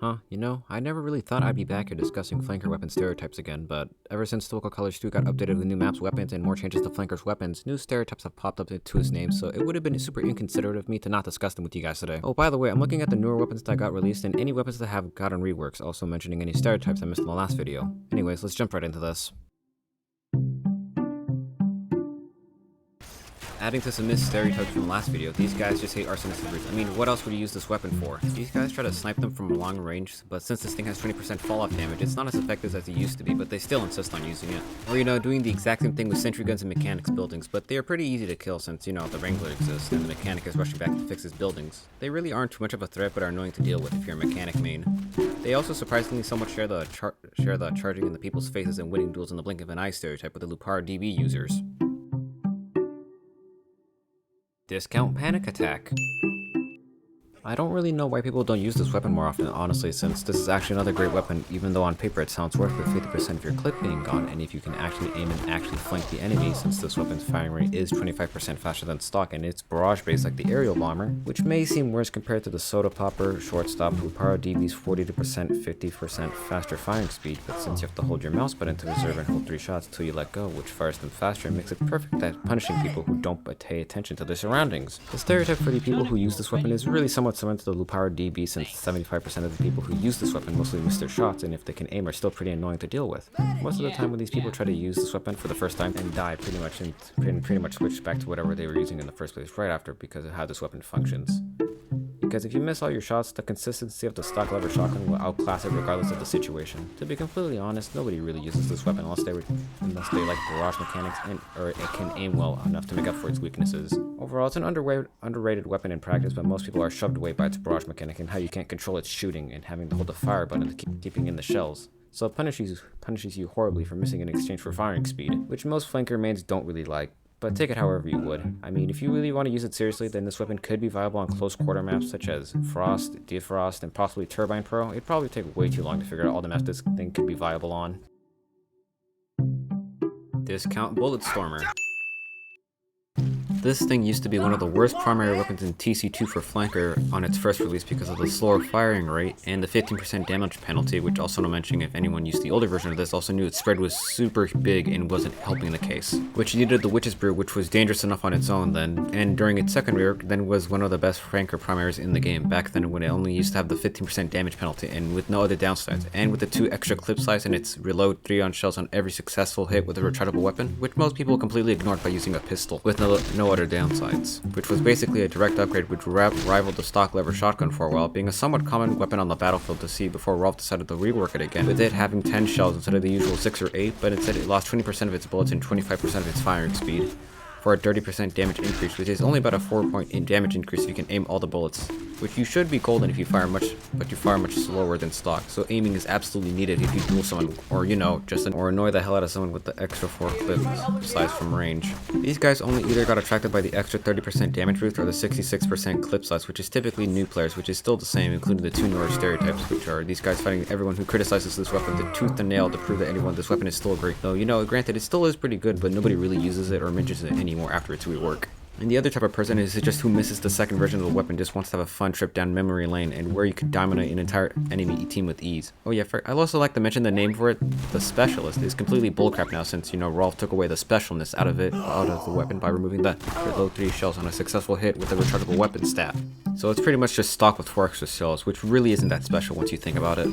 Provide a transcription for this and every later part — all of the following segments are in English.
I never really thought I'd be back here discussing flanker weapon stereotypes again, but ever since Local Colors 2 got updated with new maps, weapons, and more changes to flankers' weapons, new stereotypes have popped up to his name, so it would have been super inconsiderate of me to not discuss them with you guys today. Oh, by the way, I'm looking at the newer weapons that got released and any weapons that have gotten reworks, also mentioning any stereotypes I missed in the last video. Anyways, let's jump right into this. Adding to some missed stereotypes from the last video, these guys just hate Arsenic scissors. I mean, what else would you use this weapon for? These guys try to snipe them from long range, but since this thing has 20% fall-off damage, it's not as effective as it used to be, but they still insist on using it. Or, doing the exact same thing with sentry guns and mechanics buildings, but they are pretty easy to kill since, the Wrangler exists and the mechanic is rushing back to fix his buildings. They really aren't too much of a threat, but are annoying to deal with if you're a mechanic main. They also surprisingly somewhat share the charging in the people's faces and winning duels in the blink of an eye stereotype with the Lupar DB users. Discount Panic Attack. I don't really know why people don't use this weapon more often, honestly, since this is actually another great weapon, even though on paper it sounds worse with 50% of your clip being gone, and if you can actually aim and actually flank the enemy, since this weapon's firing rate is 25% faster than stock, and it's barrage based like the aerial bomber, which may seem worse compared to the soda popper, shortstop, Lupar DB's 40% 50% faster firing speed, but since you have to hold your mouse button to reserve and hold 3 shots till you let go, which fires them faster and makes it perfect at punishing people who don't pay attention to their surroundings. The stereotype for the people who use this weapon is really somewhat similar to the Lupar DB, since 75% of the people who use this weapon mostly miss their shots, and if they can aim are still pretty annoying to deal with. Most of the time when these people try to use this weapon for the first time and die pretty much switch back to whatever they were using in the first place right after because of how this weapon functions. Because if you miss all your shots, the consistency of the stock lever shotgun will outclass it regardless of the situation. To be completely honest, nobody really uses this weapon unless they like barrage mechanics or it can aim well enough to make up for its weaknesses. Overall, it's an underrated weapon in practice, but most people are shoved away by its barrage mechanic and how you can't control its shooting and having to hold the fire button to keep keeping in the shells. So it punishes you horribly for missing in exchange for firing speed, which most flanker mains don't really like. But take it however you would. I mean, if you really want to use it seriously, then this weapon could be viable on close quarter maps such as Frost, Defrost, and possibly Turbine Pro. It'd probably take way too long to figure out all the maps this thing could be viable on. Discount Bulletstormer. This thing used to be one of the worst primary weapons in TC2 for flanker on its first release because of the slower firing rate and the 15% damage penalty, which also no mentioning if anyone used the older version of this also knew its spread was super big and wasn't helping the case. Which needed the Witch's Brew, which was dangerous enough on its own then, and during its second rework then was one of the best flanker primaries in the game, back then when it only used to have the 15% damage penalty and with no other downsides, and with the 2 extra clip size and its reload 3 on shells on every successful hit with a retrievable weapon, which most people completely ignored by using a pistol, with no other downsides, which was basically a direct upgrade which rivaled the stock lever shotgun for a while, being a somewhat common weapon on the battlefield to see before Rolf decided to rework it again, with it having 10 shells instead of the usual 6 or 8, but instead it lost 20% of its bullets and 25% of its firing speed, for a 30% damage increase, which is only about a 4-point damage increase if you can aim all the bullets, which you should be golden if you fire much slower than stock, so aiming is absolutely needed if you duel someone, or or annoy the hell out of someone with the extra 4 clip size from range. These guys only either got attracted by the extra 30% damage boost or the 66% clip size, which is typically new players, which is still the same, including the 2 newer stereotypes, which are these guys fighting everyone who criticizes this weapon to tooth and nail to prove that this weapon is still great. Though, granted, it still is pretty good, but nobody really uses it or mentions it anymore after its rework. And the other type of person is just who misses the second version of the weapon, just wants to have a fun trip down memory lane and where you could dominate an entire enemy team with ease. Oh yeah, I'd also like to mention the name for it, the Specialist, is completely bullcrap now since, Rolf took away the specialness out of the weapon by removing the reload 3 shells on a successful hit with a rechargeable weapon stat. So it's pretty much just stock with 4 extra shells, which really isn't that special once you think about it.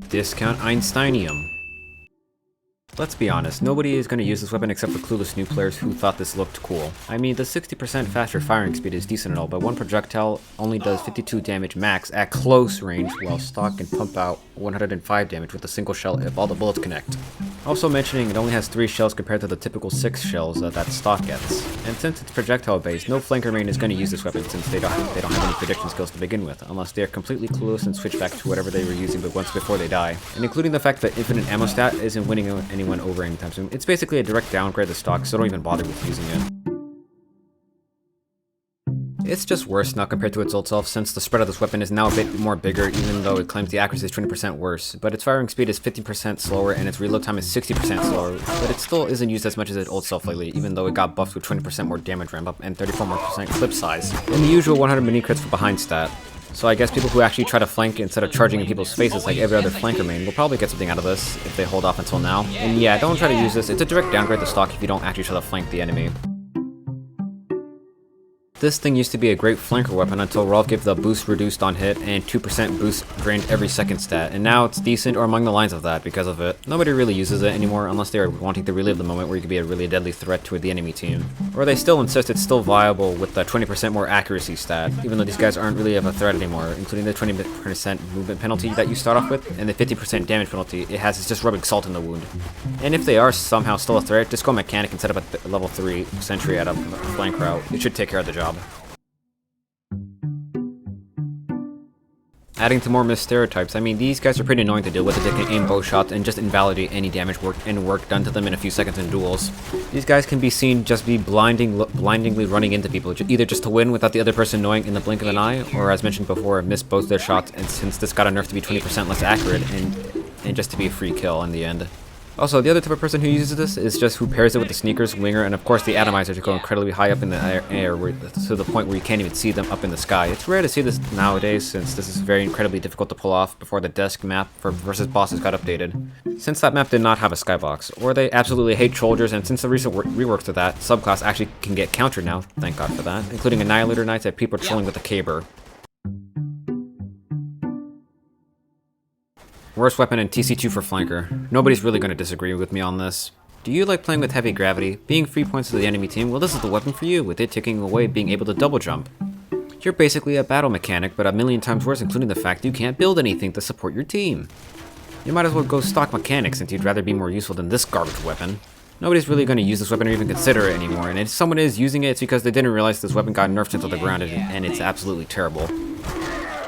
Discount einsteinium. Let's be honest, nobody is going to use this weapon except for clueless new players who thought this looked cool. I mean, the 60% faster firing speed is decent and all, but one projectile only does 52 damage max at close range, while stock can pump out 105 damage with a single shell if all the bullets connect. Also mentioning it only has 3 shells compared to the typical 6 shells that stock gets. And since it's projectile based, no flanker main is going to use this weapon since they don't have any prediction skills to begin with, unless they are completely clueless and switch back to whatever they were using but once before they die. And including the fact that infinite ammo stat isn't winning anyone over anytime soon, it's basically a direct downgrade to stock, so don't even bother with using it. It's just worse now compared to its old self, since the spread of this weapon is now a bit more bigger, even though it claims the accuracy is 20% worse, but its firing speed is 50% slower and its reload time is 60% slower, but it still isn't used as much as its old self lately, even though it got buffed with 20% more damage ramp up and 34% more clip size, and the usual 100 mini crits for behind stat. So I guess people who actually try to flank instead of charging in people's faces like every other flanker main will probably get something out of this if they hold off until now. And yeah, don't try to use this, it's a direct downgrade to stock if you don't actually try to flank the enemy. This thing used to be a great flanker weapon until Rolf gave the boost reduced on hit and 2% boost drained every second stat, and now it's decent or among the lines of that because of it. Nobody really uses it anymore unless they are wanting to relive the moment where you could be a really deadly threat to the enemy team. Or they still insist it's still viable with the 20% more accuracy stat, even though these guys aren't really of a threat anymore, including the 20% movement penalty that you start off with, and the 50% damage penalty it has is just rubbing salt in the wound. And if they are somehow still a threat, just go mechanic and set up a level 3 sentry at a flank route. It should take care of the job. Adding to more missed stereotypes, I mean, these guys are pretty annoying to deal with as they can aim bow shots and just invalidate any damage work done to them in a few seconds in duels. These guys can be seen just be blindingly running into people, either just to win without the other person knowing in the blink of an eye, or as mentioned before, miss both their shots, and since this got a nerf to be 20% less accurate, and just to be a free kill in the end. Also, the other type of person who uses this is just who pairs it with the sneakers, winger, and of course the atomizer to go incredibly high up in the air to the point where you can't even see them up in the sky. It's rare to see this nowadays since this is very incredibly difficult to pull off before the desk map for versus bosses got updated. Since that map did not have a skybox, or they absolutely hate soldiers, and since the recent reworks of that, subclass actually can get countered now, thank god for that, including Annihilator Knights and people trolling with a caber. Worst weapon in TC2 for flanker. Nobody's really going to disagree with me on this. Do you like playing with heavy gravity, being free points to the enemy team? Well, this is the weapon for you, with it taking away being able to double jump. You're basically a battle mechanic, but a million times worse, including the fact you can't build anything to support your team. You might as well go stock mechanics since you'd rather be more useful than this garbage weapon. Nobody's really going to use this weapon or even consider it anymore, and if someone is using it, it's because they didn't realize this weapon got nerfed into the ground and it's absolutely terrible.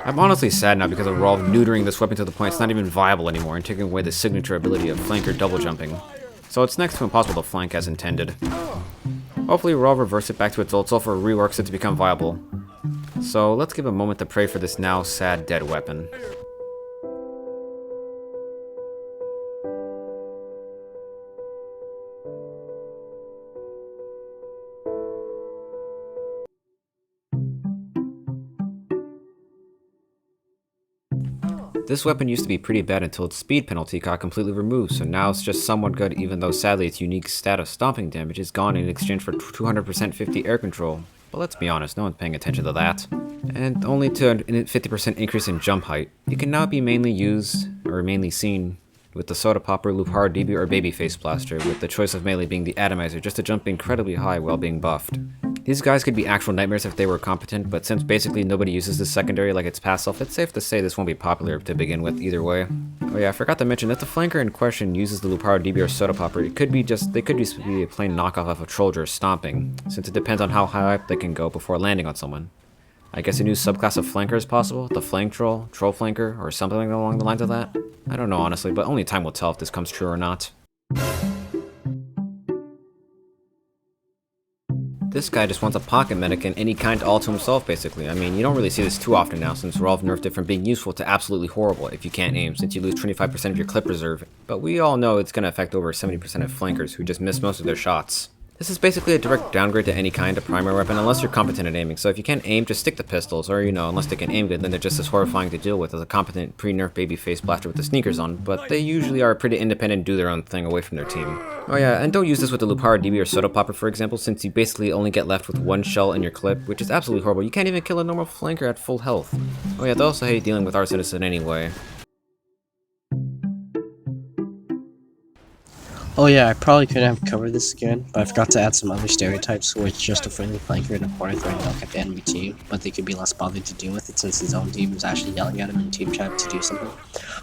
I'm honestly sad now because of Rolf neutering this weapon to the point it's not even viable anymore and taking away the signature ability of flanker double jumping. So it's next to impossible to flank as intended. Hopefully Rolf reverses it back to its old self or reworks it to become viable. So let's give a moment to pray for this now sad dead weapon. This weapon used to be pretty bad until its speed penalty got completely removed, so now it's just somewhat good even though sadly its unique stat of stomping damage is gone in exchange for 200% 50 air control. But let's be honest, no one's paying attention to that. And only to a 50% increase in jump height. It can now be mainly used, or mainly seen, with the Soda Popper, Lupar, DB, or Babyface Blaster, with the choice of melee being the Atomizer just to jump incredibly high while being buffed. These guys could be actual nightmares if they were competent, but since basically nobody uses this secondary like its past self, it's safe to say this won't be popular to begin with either way. Oh yeah, I forgot to mention, if the flanker in question uses the Lupar, DB, or Soda Popper, they could just be a plain knockoff of a Trollger stomping, since it depends on how high up they can go before landing on someone. I guess a new subclass of flanker is possible? The flank troll, troll flanker, or something along the lines of that? I don't know honestly, but only time will tell if this comes true or not. This guy just wants a pocket medic and any kind all to himself basically. I mean, you don't really see this too often now since Rolf nerfed it from being useful to absolutely horrible if you can't aim, since you lose 25% of your clip reserve. But we all know it's going to affect over 70% of flankers who just miss most of their shots. This is basically a direct downgrade to any kind of primary weapon unless you're competent at aiming, so if you can't aim, just stick to pistols, or unless they can aim good, then they're just as horrifying to deal with as a competent pre-nerf babyface blaster with the sneakers on, but they usually are pretty independent and do their own thing away from their team. Oh yeah, and don't use this with the Lupar, DB, or Soda Popper for example, since you basically only get left with one shell in your clip, which is absolutely horrible. You can't even kill a normal flanker at full health. Oh yeah, they also hate dealing with Arsenic anyway. Oh yeah, I probably could have covered this again, but I forgot to add some other stereotypes, which just a friendly flanker in a corner throwing milk at the enemy team, but they could be less bothered to deal with it since his own team is actually yelling at him in team chat to do something.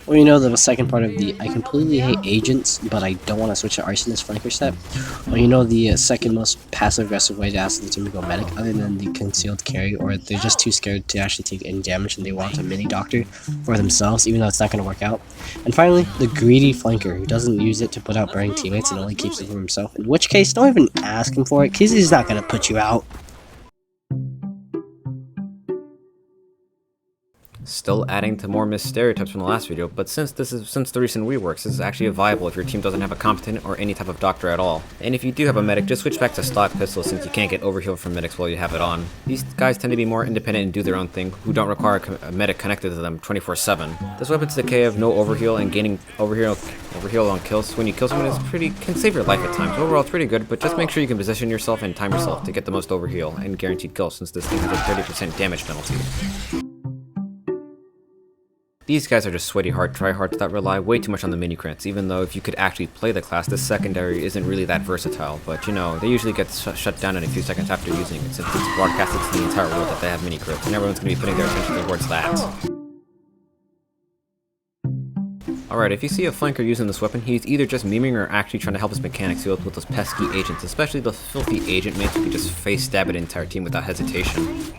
Or the second part of the I completely hate agents, but I don't want to switch to Arsonist flanker step. Or the second most passive aggressive way to ask the team to go medic other than the concealed carry, or they're just too scared to actually take any damage and they want a mini doctor for themselves even though it's not going to work out. And finally, the greedy flanker who doesn't use it to put out burning teammates and only keeps it for himself, in which case don't even ask him for it because he's not going to put you out. Still adding to more missed stereotypes from the last video, but since the recent reworks, this is actually viable if your team doesn't have a competent or any type of doctor at all. And if you do have a medic, just switch back to stock pistols since you can't get overheal from medics while you have it on. These guys tend to be more independent and do their own thing, who don't require a medic connected to them 24/7. This weapon's decay of no overheal and gaining overheal on kills when you kill someone can save your life at times. Overall, it's pretty good, but just make sure you can position yourself and time yourself to get the most overheal and guaranteed kills since this thing has a 30% damage penalty. These guys are just sweaty hard tryhards that rely way too much on the mini crits, even though if you could actually play the class, this secondary isn't really that versatile, but you know, they usually get shut down in a few seconds after using it, since it's broadcasted to the entire world that they have mini crits, and everyone's going to be putting their attention towards that. Alright, if you see a flanker using this weapon, he's either just memeing or actually trying to help his mechanics deal with those pesky agents, especially the filthy agent mates who can just face stab an entire team without hesitation.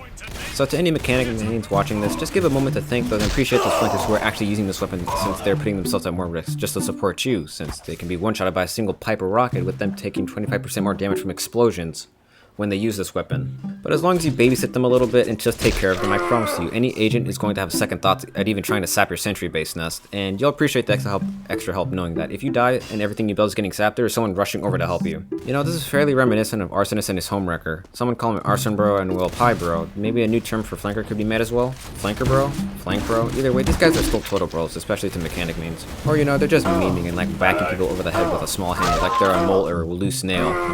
So to any mechanic mains watching this, just give a moment to think and appreciate those flankers who are actually using this weapon since they're putting themselves at more risk just to support you, since they can be one-shotted by a single pipe or rocket with them taking 25% more damage from explosions when they use this weapon. But as long as you babysit them a little bit and just take care of them, I promise you, any agent is going to have second thoughts at even trying to sap your sentry base nest, and you'll appreciate the extra help knowing that if you die and everything you build is getting sapped, there is someone rushing over to help you. You know, this is fairly reminiscent of Arsenic and his homewrecker. Someone call him Arson Bro and Will Pie Bro. Maybe a new term for flanker could be made as well? Flanker Bro? Flank Bro? Either way, these guys are still total bros, especially to mechanic memes. Or you know, they're just memeing and like backing people over the head with a small hammer like they're a mole or a loose nail.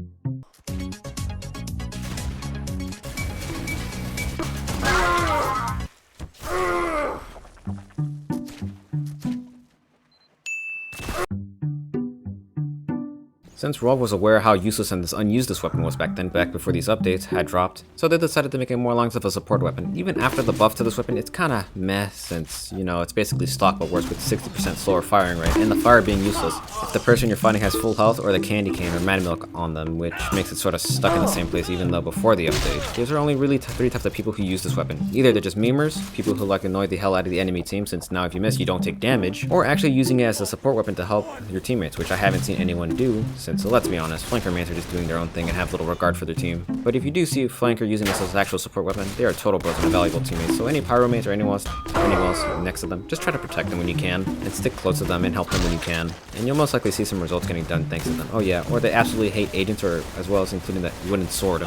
Since Rob was aware how useless and unused this weapon was back before these updates had dropped, so they decided to make it more along of a support weapon. Even after the buff to this weapon, it's kinda meh since, you know, it's basically stock but worse with 60% slower firing rate, and the fire being useless if the person you're fighting has full health or the candy cane or mad milk on them, which makes it sort of stuck in the same place even though before the update. These are only really three types of people who use this weapon. Either they're just memers, people who like annoy the hell out of the enemy team since now if you miss you don't take damage, or actually using it as a support weapon to help your teammates, which I haven't seen anyone do since, so let's be honest, flanker mains are just doing their own thing and have little regard for their team. But if you do see a flanker using this as an actual support weapon, they are total bros and a valuable teammates, so any pyro mates or anyone else next to them, just try to protect them when you can, and stick close to them and help them when you can, and you'll most likely see some results getting done thanks to them. Oh yeah, or they absolutely hate agents, or as well as including that wooden sword.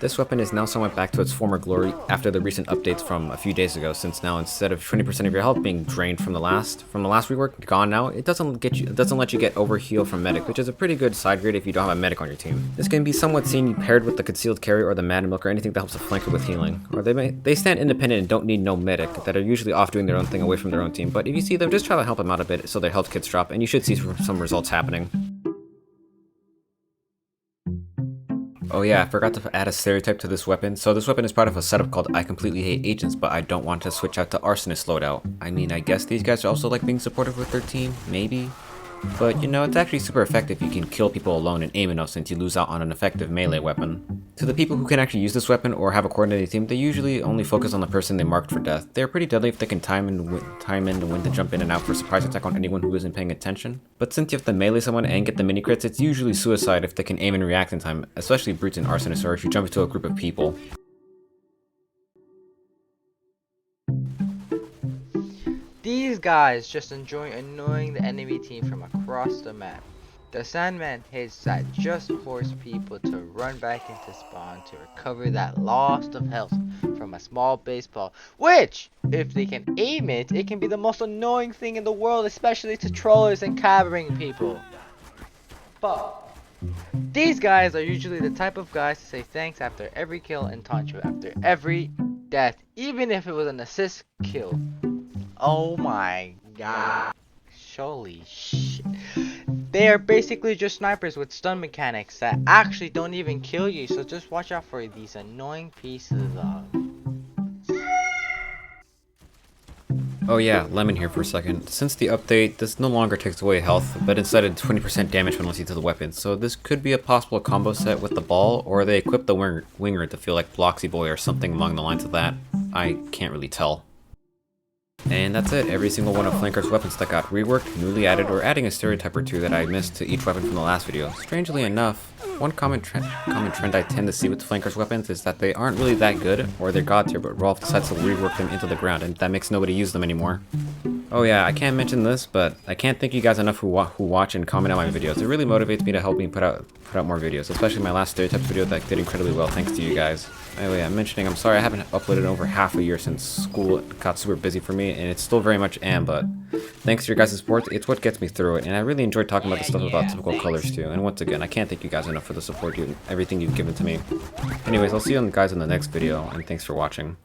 This weapon is now somewhat back to its former glory after the recent updates from a few days ago, since now instead of 20% of your health being drained from the last rework gone now, it doesn't let you get overheal from medic, which is a pretty good side grade if you don't have a medic on your team. This can be somewhat seen paired with the concealed carry or the mad milk or anything that helps a flanker with healing. Or they stand independent and don't need no medic, that are usually off doing their own thing away from their own team, but if you see them, just try to help them out a bit so their health kits drop and you should see some results happening. Oh yeah, I forgot to add a stereotype to this weapon. So this weapon is part of a setup called I completely hate agents, but I don't want to switch out to Arsenic loadout. I mean, I guess these guys are also like being supportive with their team, maybe? But you know, it's actually super effective if you can kill people alone and aim enough since you lose out on an effective melee weapon. To the people who can actually use this weapon or have a coordinated team, they usually only focus on the person they marked for death. They're pretty deadly if they can time in when to jump in and out for a surprise attack on anyone who isn't paying attention. But since you have to melee someone and get the mini crits, it's usually suicide if they can aim and react in time, especially brutes and arsonists or if you jump into a group of people. These guys just enjoy annoying the enemy team from across the map. The Sandman hits that just force people to run back into spawn to recover that loss of health from a small baseball, which, if they can aim it, it can be the most annoying thing in the world, especially to trollers and cabbering people. But these guys are usually the type of guys to say thanks after every kill and taunt you after every death, even if it was an assist kill. Oh my god. Holy shit. They are basically just snipers with stun mechanics that actually don't even kill you, so just watch out for these annoying pieces of... Oh yeah, Lemon here for a second. Since the update, this no longer takes away health, but instead a 20% damage penalty to the weapon, so this could be a possible combo set with the ball, or they equip the winger to feel like Bloxy Boy or something along the lines of that. I can't really tell. And that's it, every single one of Flanker's weapons that got reworked, newly added, or adding a stereotype or two that I missed to each weapon from the last video. Strangely enough, one common trend I tend to see with Flanker's weapons is that they aren't really that good, or they're god tier, but Rolf decides to rework them into the ground, and that makes nobody use them anymore. Oh yeah, I can't mention this, but I can't thank you guys enough who watch and comment on my videos. It really motivates me to help me put out more videos, especially my last Stereotypes video that did incredibly well thanks to you guys. Anyway, I'm sorry I haven't uploaded in over half a year since school got super busy for me, and it still very much am, but thanks to your guys' support, it's what gets me through it, and I really enjoyed talking about the stuff about typical colors too, and once again, I can't thank you guys enough for the support everything you've given to me. Anyways, I'll see you guys in the next video, and thanks for watching.